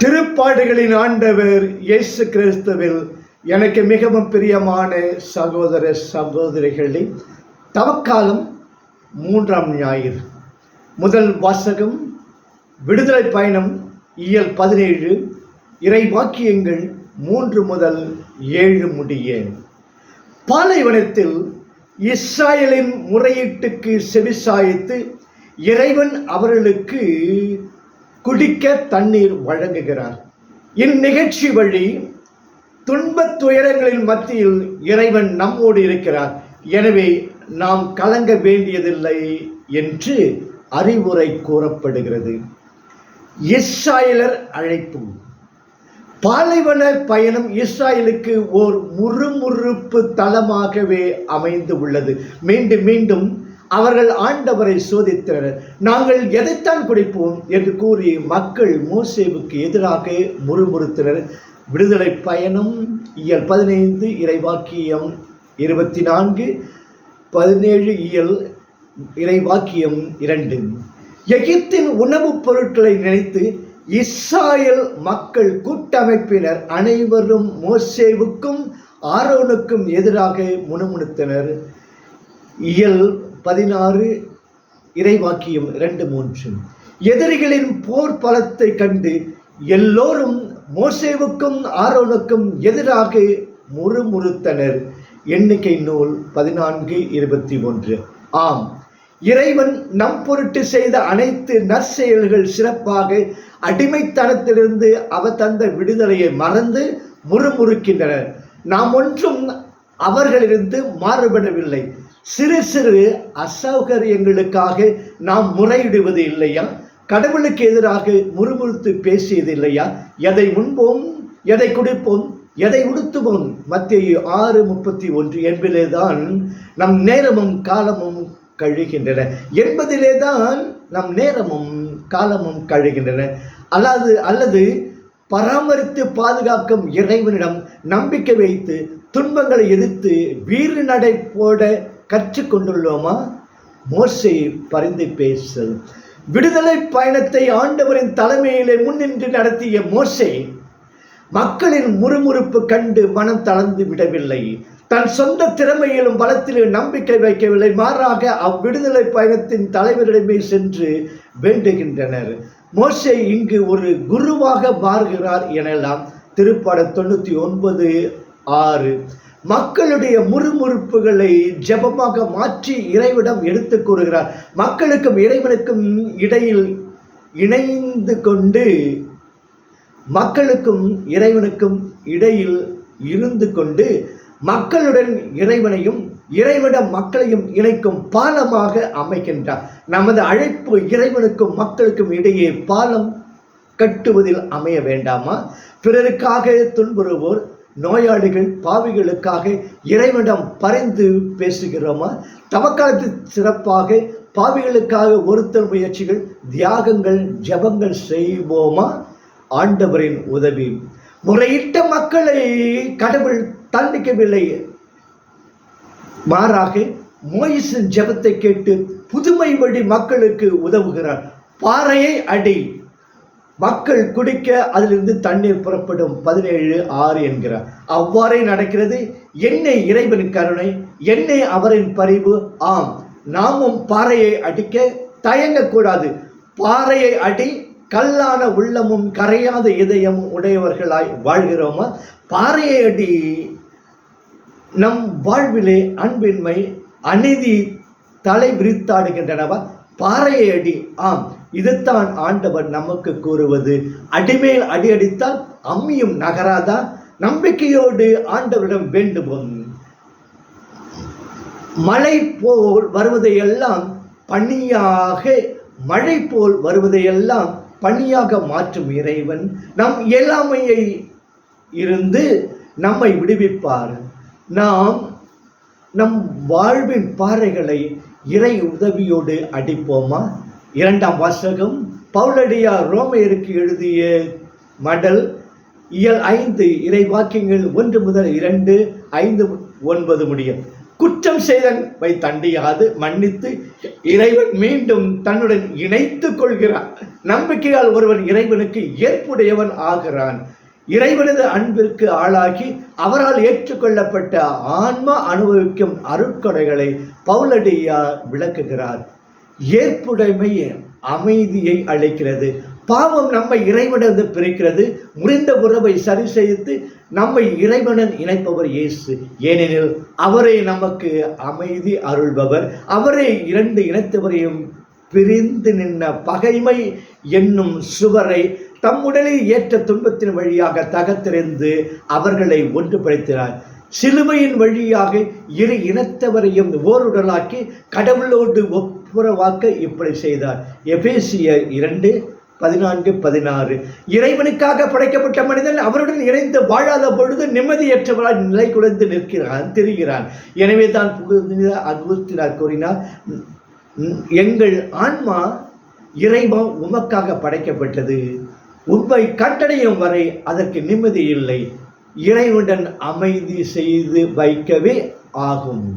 திருப்பாடுகளின் ஆண்டவர் இயேசு கிறிஸ்துவில் எனக்கு மிகவும் பிரியமான சகோதர சகோதரிகளே, தவக்காலம் 3ஆம் ஞாயிறு. முதல் வாசகம் விடுதலை பயணம் இயல் 17 இறைவாக்கியங்கள் 3 முதல் 7 முடிய. பாலைவனத்தில் இஸ்ராயலின் முறையீட்டுக்கு செவிசாய்த்து இறைவன் அவர்களுக்கு குடிக்க தண்ணீர் வழங்குகிறார். இந்நிகழ்ச்சி வழி துன்பத் துயரங்களின் மத்தியில் இறைவன் நம்மோடு இருக்கிறார். எனவே நாம் கலங்க வேண்டியதில்லை என்று அறிவுரை கூறப்படுகிறது. இஸ்ராயலர் அழைப்பு. பாலைவன பயணம் இஸ்ராயலுக்கு ஓர் முறுமுறுப்பு தளமாகவே அமைந்து உள்ளது. மீண்டும் மீண்டும் அவர்கள் ஆண்டவரை சோதித்தனர். நாங்கள் எதைத்தான் குடிப்போம் என்று கூறி மக்கள் மோசேவுக்கு எதிராக முறுமுறுத்தனர். விடுதலை பயணம் இயல் 15 இறைவாக்கியம் 24, 17 இயல் இறைவாக்கியம் 2. எகிப்தின் உணவுப் பொருட்களை நினைத்து இஸ்ராயல் மக்கள் கூட்டமைப்பினர் அனைவரும் மோசேவுக்கும் ஆரோனுக்கும் எதிராக முணுமுணுத்தனர். இயல் 16 இறைவாக்கியம் 2-3. எதிரிகளின் போர் பலத்தை கண்டு எல்லோரும் மோசேவுக்கும் ஆரோனுக்கும் எதிராக முறுமுறுத்தனர். எண்ணிக்கை நூல் 14:21. ஆம், இறைவன் நம் பொருட்டு செய்த அனைத்து நற்செயல்கள் சிறப்பாக அடிமைத்தனத்திலிருந்து அவர் தந்த விடுதலையை மறந்து முறுமுறுக்கின்றனர். நாம் ஒன்றும் அவர்களிலிருந்து மாறுபடவில்லை. சிறு சிறு அசௌகரியங்களுக்காக நாம் முறையிடுவது இல்லையா? கடவுளுக்கு எதிராக முறுமுறுத்து பேசியது இல்லையா? எதை உண்போம், எதை குடிப்போம், எதை உடுத்துவோம், மத்தேயு 6:31 என்பதிலேதான் நம் நேரமும் காலமும் கழிகின்றன என்பதிலேதான் நம் நேரமும் காலமும் கழிகின்றன. அல்லது பராமரித்து பாதுகாக்கும் இறைவனிடம் நம்பிக்கை வைத்து துன்பங்களை எதிர்த்து வீறு நடை போட கற்றுக்கொண்டுள்ளோமா? மோசே பரிந்து பேசல். விடுதலை பயணத்தை ஆண்டவரின் தலைமையிலே முன்னின்று நடத்திய மோசே மக்களின் முறுமுறுப்பு கண்டு மனம் தளர்ந்து விடவில்லை. தன் சொந்த திறமையிலும் பலத்திலும் நம்பிக்கை வைக்கவில்லை. மாறாக அவ்விடுதலை பயணத்தின் தலைவரிடமே சென்று வேண்டுகின்றனர். மோசே இங்கு ஒரு குருவாக மாறுகிறார் எனலாம். திருப்பாடல் 99:6. மக்களுடைய முறுமுறுப்புகளை ஜெபமாக மாற்றி இறைவனிடம் எடுத்து கூறுகிறார். மக்களுக்கும் இறைவனுக்கும் இடையில் இணைந்து கொண்டு மக்களுக்கும் இறைவனுக்கும் இடையில் இருந்து கொண்டு மக்களுடன் இறைவனையும் இறைவனிடம் மக்களையும் இணைக்கும் பாலமாக அமைக்கின்றார். நமது அழைப்பு இறைவனுக்கும் மக்களுக்கும் இடையே பாலம் கட்டுவதில் அமைய வேண்டாமா? பிறருக்காக துன்புறுவோர், நோயாளிகள், பாவிகளுக்காக இறைவனிடம் பரிந்து பேசுகிறோமா? தவக்காலத்தில் சிறப்பாக பாவிகளுக்காக ஒருத்தல் முயற்சிகள், தியாகங்கள், ஜபங்கள் செய்வோமா? ஆண்டவரின் உதவி. முறையிட்ட மக்களை கடவுள் தண்டிக்கவில்லை. மாறாக மோயிசின் ஜெபத்தை கேட்டு புதுமை வழி மக்களுக்கு உதவுகிறார். பாறையை அடி, மக்கள் குடிக்க அதிலிருந்து தண்ணீர் புறப்படும் 17:6 என்கிறார். அவ்வாறே நடக்கிறது. என்னை இறைவனின் கருணை, என்னை அவரின் பரிவு. ஆம், நாமும் பாறையை அடிக்க தயங்கக்கூடாது. பாறையை அடி, கல்லான உள்ளமும் கரையாத இதயமும் உடையவர்களாய் வாழ்கிறோமா? பாறையை அடி. நம் வாழ்விலே அன்பின்மை, அநீதி தலை விரித்தாடுகின்றனவா? பாறையை அடி. ஆம், இதுதான் ஆண்டவர் நமக்கு கூறுவது. அடிமேல் அடி அடித்தால் அம்மியும் நகராதா? நம்பிக்கையோடு ஆண்டவரிடம் வேண்டுவோம். மழை போல் வருவதையெல்லாம் பனியாக, மழை போல் வருவதையெல்லாம் பனியாக மாற்றும் இறைவன் நம் இயலாமையை இருந்து நம்மை விடுவிப்பார். நாம் நம் வாழ்வின் பாறைகளை இறை உதவியோடு அடிப்போமா? 2ஆம் வாசகம் பவுலடியார் ரோமையருக்கு எழுதிய மடல் இயல் 5 இறை வாக்கியங்கள் 1 முதல் 2, 5, 9 முடியும். குற்றம் செய்தவை தண்டியாது மன்னித்து இறைவன் மீண்டும் தன்னுடன் இணைத்துக் கொள்கிறான். நம்பிக்கையால் ஒருவன் இறைவனுக்கு ஏற்புடையவன் ஆகிறான். இறைவனது அன்பிற்கு ஆளாகி அவரால் ஏற்றுக்கொள்ளப்பட்ட ஆன்மா அனுபவிக்கும் அருட்கொடைகளை பவுலடியார் விளக்குகிறார். ஏற்புடைமை அமைதியை அளிக்கிறது. பாவம் நம்மை இறைவனிடம் பிரிக்கிறது. முறிந்த உறவை சரி செய்து நம்மை இறைவனுடன் இணைப்பவர் இயேசு. ஏனெனில் அவரே நமக்கு அமைதி அருள்பவர். அவரே இரண்டு இனத்தவரையும் பிரிந்து நின்ற பகைமை என்னும் சுவரை தம்முடலில் ஏற்ற துன்பத்தின் வழியாக தகர்த்தெறிந்து அவர்களை ஒன்றுபடுத்தினார். சிலுவையின் வழியாக இரு இனத்தவரையும் ஓருடலாக்கி கடவுளோடு ஒப்புரவாக்க இப்படி செய்தார். எபேசியர் 2:14-16. இறைவனுக்காக படைக்கப்பட்ட மனிதன் அவருடன் இணைந்து வாழாத பொழுது நிம்மதியற்றவரால் நிலை குலைந்து திரிகிறான். எனவே தான் அகுஸ்தினார் கூறினார், எங்கள் ஆன்மா இறைவா உமக்காக படைக்கப்பட்டது. உண்மை கட்டடையும் வரை அதற்கு நிம்மதி இல்லை. இறைவனுடன் அமைதி செய்து வைக்கவே ஆகும்.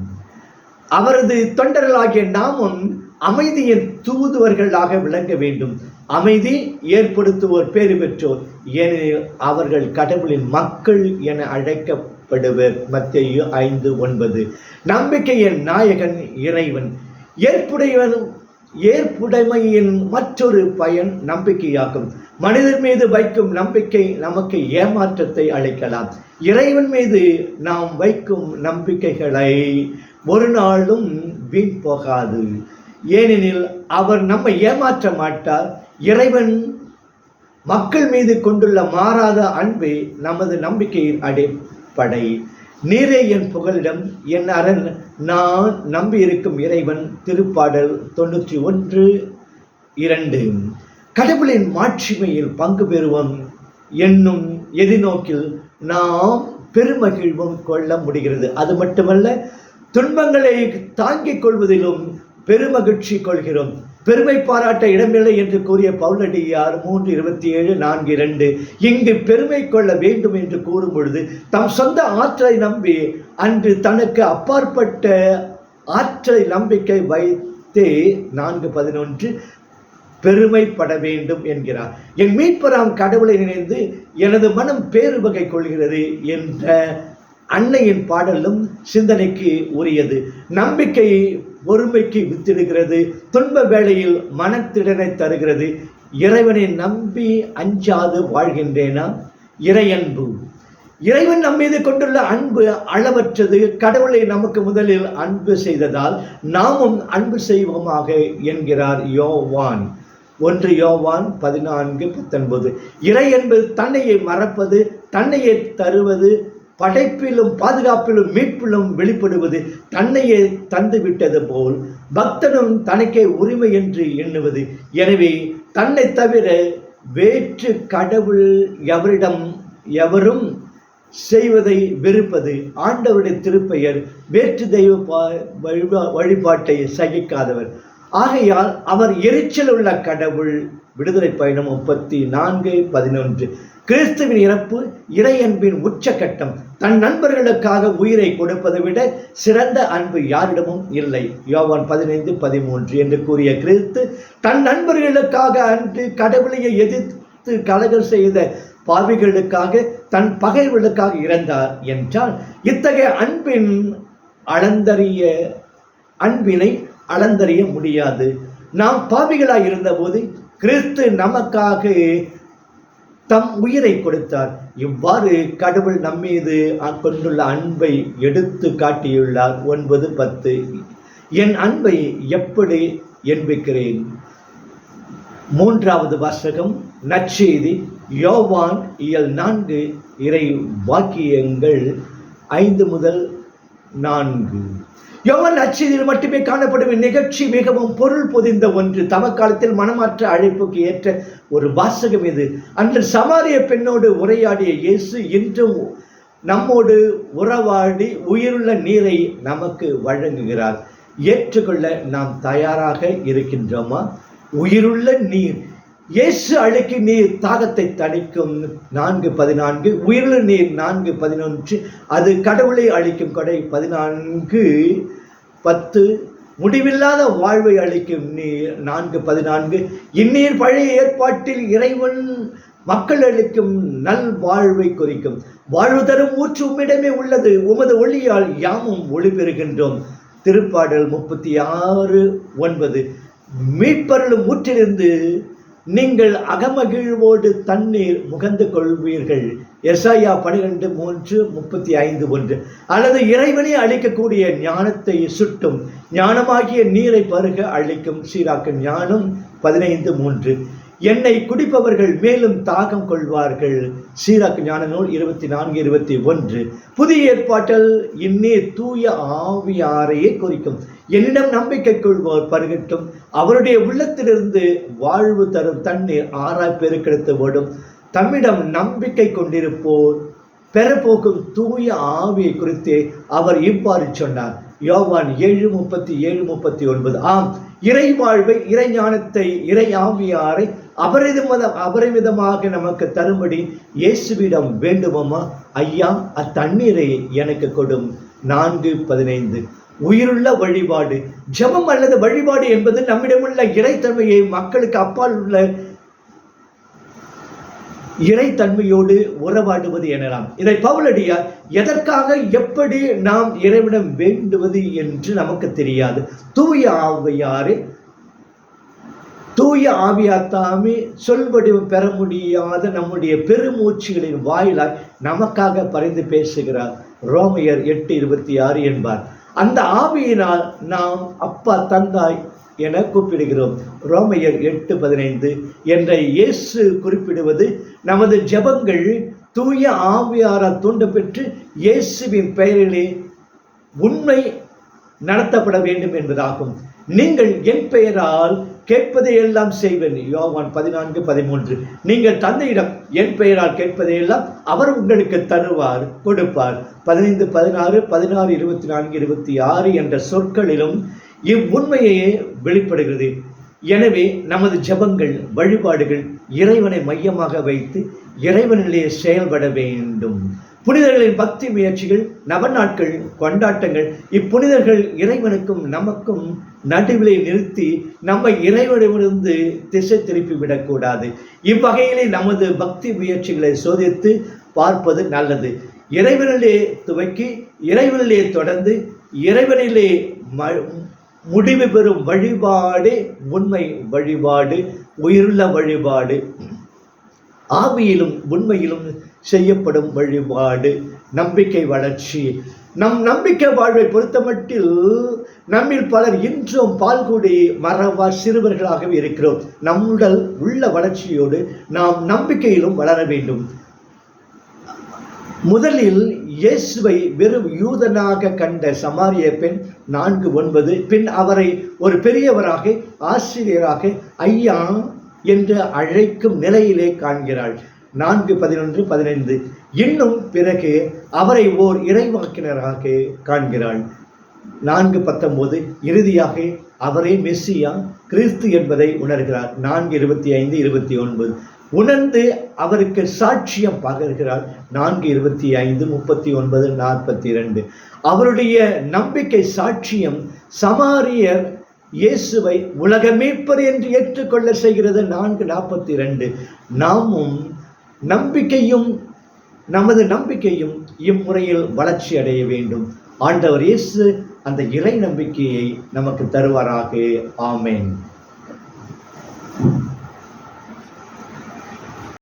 அவரது தொண்டர்களாகிய நாமும் அமைதியின் தூதுவர்களாக விளங்க வேண்டும். அமைதி ஏற்படுத்துவோர் பேறு பெற்றோர், ஏனெனில் அவர்கள் கடவுளின் மக்கள் என அழைக்கப்படுவர். மத்தேயு 5:9. நம்பிக்கையின் நாயகன் இறைவன். ஏற்புடைமையின் மற்றொரு பயன் நம்பிக்கையாகும். மனிதர் மீது வைக்கும் நம்பிக்கை நமக்கு ஏமாற்றத்தை அளிக்கலாம். இறைவன் மீது நாம் வைக்கும் நம்பிக்கைகளை ஒரு நாளும் வீண் போகாது. ஏனெனில் அவர் நம்மை ஏமாற்ற மாட்டார். இறைவன் மக்கள் மீது கொண்டுள்ள மாறாத அன்பே நமது நம்பிக்கையின் அடிப்படை. நீரே என் புகலிடம், என் அரண், நான் நம்பியிருக்கும் இறைவன். திருப்பாடல் 91:2. கடவுளின் மாட்சிமையில் பங்கு பெறுவோம் என்னும் எதிர்நோக்கில் நாம் பெருமகிழ்வும் கொள்ள முடிகிறது. அது மட்டுமல்ல, துன்பங்களை தாங்கிக் கொள்வதிலும் பெருமகிழ்ச்சி கொள்கிறோம். பெருமை பாராட்ட இடமில்லை என்று கூறிய பவுலடியார் 3:27-4:2 இங்கு பெருமை கொள்ள வேண்டும் என்று கூறும் பொழுது தம் சொந்த ஆற்றலை நம்பி அன்று தனக்கு அப்பாற்பட்ட ஆற்றலை நம்பிக்கை வைத்தே 4:11 பெருமைப்பட வேண்டும் என்கிறார். என் மீட்பராம் கடவுளை நினைந்து எனது மனம் பேறு வகை கொள்கிறது என்ற அன்னையின் பாடலும் சிந்தனைக்கு உரியது. நம்பிக்கை பொறுமைக்கு வித்திடுகிறது. துன்ப வேளையில் மனத்திடனை தருகிறது. இறைவனை நம்பி அஞ்சாது வாழ்கின்றேனா? இறையன்பு. இறைவன் நம்மீது கொண்டுள்ள அன்பு அளவற்றது. கடவுளை நமக்கு முதலில் அன்பு செய்ததால் நாமும் அன்பு செய்வோமாக என்கிறார் யோவான். 1 யோவான் 14:19. இறை என்பது தன்னையை மறப்பது, தன்னையே தருவது, படைப்பிலும் பாதுகாப்பிலும் மீட்பிலும் வெளிப்படுவது, தன்னையே தந்துவிட்டது போல் பக்தனும் தனக்கே உரிமை என்று எண்ணுவது. எனவே தன்னை தவிர வேற்று கடவுள் எவரும் செய்வதை வெறுப்பது. ஆண்டவருடைய திருப்பெயர் வேற்று தெய்வ வழிபாட்டை சகிக்காதவர். ஆகையால் அவர் எரிச்சல் உள்ள கடவுள். விடுதலை பயணம் 34:11. கிறிஸ்துவின் இறப்பு இறையன்பின் உச்சகட்டம். தன் நண்பர்களுக்காக உயிரை கொடுப்பதை விட சிறந்த அன்பு யாரிடமும் இல்லை. யோவான் 15:13 என்று கூறிய கிறிஸ்து தன் நண்பர்களுக்காக அன்று கடவுளையை எதிர்த்து கலகம் செய்த பாவிகளுக்காக, தன் பகைவர்களுக்காக இறந்தார் என்றால் இத்தகைய அன்பினை அளந்தறிய முடியாது. நாம் பாவிகளாய் இருந்தபோது கிறிஸ்து நமக்காக தம் உயிரை கொடுத்தார். இவ்வாறு கடவுள் நம்மீது கொண்டுள்ள அன்பை எடுத்து காட்டியுள்ளார். 9:10. என் அன்பை எப்படி என்பிக்கிறேன்? 3வது வாசகம் நற்செய்தி யோவான் 4 இறை வாக்கியங்கள் 5-4. யோவான் நற்செய்தியில் மட்டுமே காணப்படும் நிகழ்ச்சி மிகவும் பொருள் பொதிந்த ஒன்று. தமக்காலத்தில் மனமாற்ற அழைப்புக்கு ஏற்ற ஒரு வாசகம் இது. அன்று சமாரிய பெண்ணோடு உரையாடிய இயேசு இன்றும் நம்மோடு உறவாடி உயிருள்ள நீரை நமக்கு வழங்குகிறார். ஏற்றுக்கொள்ள நாம் தயாராக இருக்கின்றோமா? உயிருள்ள நீர் இயேசு அளிக்கும் நீர் தாகத்தை தணிக்கும் 4:14. உயிருள்ள நீர் 4:11. அது கடவுளை அளிக்கும் கொடை 14:10. முடிவில்லாத வாழ்வை அளிக்கும் நீர் 4:14. இந்நீர் பழைய ஏற்பாட்டில் இறைவன் மக்கள் அளிக்கும் நல் வாழ்வை குறிக்கும். வாழ்வு தரும் ஊற்று உம்மிடமே உள்ளது, உமது ஒளியால் யாமும் ஒளி பெறுகின்றோம். திருப்பாடல் 36:9. மீட்பருளும் ஊற்றிலிருந்து நீங்கள் அகமகிழ்வோடு தண்ணீர் முகந்து கொள்வீர்கள். எசாயா 12:3-35:1. அல்லது இறைவனை அளிக்கக்கூடிய ஞானத்தை சுட்டும் ஞானமாகிய நீரை பருக அளிக்கும். சீராக்கு ஞானம் 15:3. என்னை குடிப்பவர்கள் மேலும் தாகம் கொள்வார்கள். சீராக்கு ஞான நூல் 24:21. புதிய ஏற்பாட்டில் இந்நீர் தூய ஆவியாரையே குறிக்கும். என்னிடம் நம்பிக்கை கொள்வோர் பருகட்டும், அவருடைய உள்ளத்திலிருந்து வாழ்வு தரும் தண்ணீர் ஆறாய் பெருக்கெடுத்து ஓடும். தம்மிடம் நம்பிக்கை கொண்டிருப்போர் பெறப்போக்கும் தூய ஆவியை குறித்து அவர் இவ்வாறு சொன்னார். யோவான் 7:37-39. ஆம், இறை வாழ்வை, இறை ஞானத்தை, இறை ஆவியாரை அபரிமிதமாக நமக்கு தரும்படி இயேசுவிடம் வேண்டுமோமா? ஐயா, அத்தண்ணீரை எனக்கு கொடும். 4:15. உயிருள்ள வழிபாடு. ஜெபம் அல்லது வழிபாடு என்பது நம்மிடம் உள்ள இறைத்தன்மையை மக்களுக்கு அப்பால் உள்ள இறைத்தன்மையோடு உறவாடுவது எனலாம். இதை பவுலடியார் எதற்காக, எப்படி நாம் இறைவிடம் வேண்டுவது என்று நமக்கு தெரியாது. தூய ஆவியாத்தாமே சொல்வடிவம் பெற முடியாத நம்முடைய பெருமூச்சுகளின் வாயிலாய் நமக்காக பரிந்து பேசுகிறார். ரோமையர் 8:26 என்பார். அந்த ஆவியினால் நாம் அப்பா, தந்தாய் என கூப்பிடுகிறோம். ரோமையர் 8:15 என்ற இயேசு குறிப்பிடுவது நமது ஜெபங்கள் தூய ஆவியாரால் தூண்டப்பெற்று இயேசுவின் பெயரிலே உண்மை நடத்தப்பட வேண்டும் என்பதாகும். நீங்கள் என் பெயரால் கேட்பதையெல்லாம் செய்வேன். யோவான் 14:13. நீங்கள் தந்தையிடம் என் பெயரால் கேட்பதையெல்லாம் அவர் உங்களுக்கு தருவார், கொடுப்பார். 15:16, 16, 24, 26 என்ற சொற்களிலும் இவ்வுண்மையே வெளிப்படுகிறது. எனவே நமது ஜெபங்கள், வழிபாடுகள் இறைவனை மையமாக வைத்து இறைவனிலே செயல்பட வேண்டும். புனிதர்களின் பக்தி முயற்சிகள், நவநாட்கள், கொண்டாட்டங்கள் இப்புனிதர்கள் இறைவனுக்கும் நமக்கும் நடுவிலே நிறுத்தி நம்மை இறைவனிடமிருந்து திசை திருப்பி விடக்கூடாது. இவ்வகையிலே நமது பக்தி முயற்சிகளை சோதித்து பார்ப்பது நல்லது. இறைவனிலே துவக்கி இறைவனிலே தொடர்ந்து இறைவனிலே முடிவு பெறும் வழிபாடு உண்மை வழிபாடு, உயிருள்ள வழிபாடு. ஆவியிலும் உண்மையிலும் செய்யப்படும் வழிபாடு. நம்பிக்கை வளர்ச்சி. நம் நம்பிக்கை வாழ்வை பொறுத்தமட்டில் நம்மில் பலர் இன்றும் பால்குடி மறவா சிறுவர்களாகவே இருக்கிறோம். நம்முடல் உள்ள வளர்ச்சியோடு நாம் நம்பிக்கையிலும் வளர வேண்டும். முதலில் இயேசுவை வெறும் யூதனாக கண்ட சமாரிய பெண் 4:9 பின் அவரை ஒரு பெரியவராக, ஆசிரியராக, ஐயா என்று அழைக்கும் நிலையிலே காண்கிறாள். 4:11, 15. இன்னும் பிறகு அவரை ஓர் இறைவாக்கினராக காண்கிறாள். 4:19. இறுதியாக அவரே மெஸ்ஸியா, கிறிஸ்து என்பதை உணர்கிறார். 4:25, 29. உணர்ந்து அவருக்கு சாட்சியம் பகர்கிறார். 4:25, 39, 42. அவருடைய நம்பிக்கை சாட்சியம் சமாரியர் இயேசுவை உலக மீட்பர் என்று ஏற்றுக்கொள்ள செய்கிறது. 4:42. நாமும் நமது நம்பிக்கையும் இம்முறையில் வளர்ச்சி அடைய வேண்டும். ஆண்டவர் இயேசு அந்த இறை நம்பிக்கையை நமக்கு தருவாராக. ஆமென்.